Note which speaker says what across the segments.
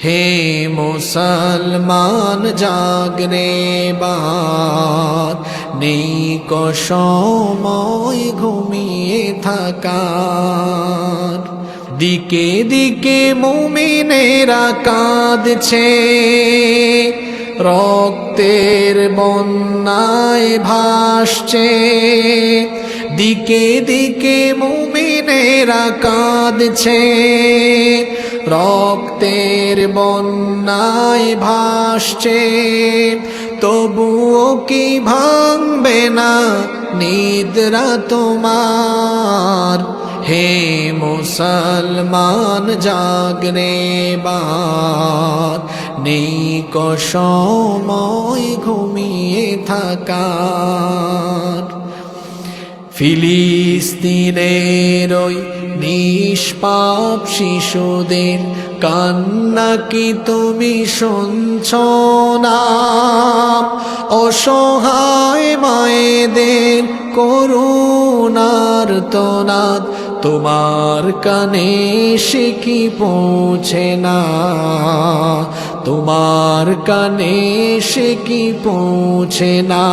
Speaker 1: হে মুসলমান জাগরে বার, নেই কো সময় ঘুমিয়ে থাকার। দিকে দিকে মুমিনেরা কাঁদছে, রক্তের বন্যায় ভাসছে। দিকে দিকে মুমিনেরা কাঁদছে, রক্তের বন্যায় ভাসছে। তবুও কি ভাঙবে না নিদ্রা তোমার? হে মুসলমান জাগরে বার, নেই কো সময় ঘুমিয়ে থাকার। ফিলিস্তিনের ওই নিষ্পাপ শিশুদের কান্না কি তুমি শুনছ না? অসহায় মায়েদের করুণার আর্তনাদ তোমার কানে সে কি পৌঁছে না? তোমার কানে সে কি পৌঁছে না?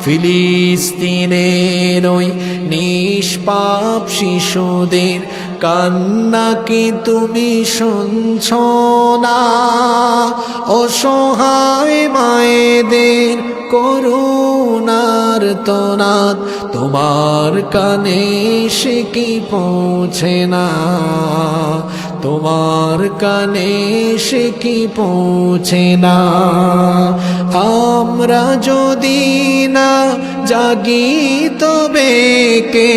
Speaker 1: ফিলিস্তিনের ওই নিষ্পাপ শিশুদের কান্না কি তুমি শুনছ না? অসহায় মায়েদের করুণার আর্তনাদ তোমার কানে সে কি পৌঁছে না? তোমার কানে সে কি পৌঁছে না? আমরা যদি না জাগি তবে কে?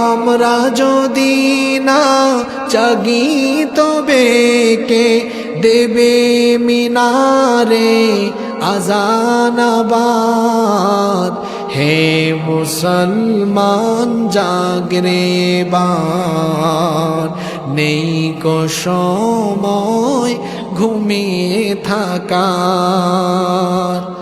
Speaker 1: আমরা যদি না জাগি তবে কে দেবে মিনারে আযান আবাদ? হে মুসলমান জাগরে বার, নেই কো সময় ঘুমিয়ে থাকার।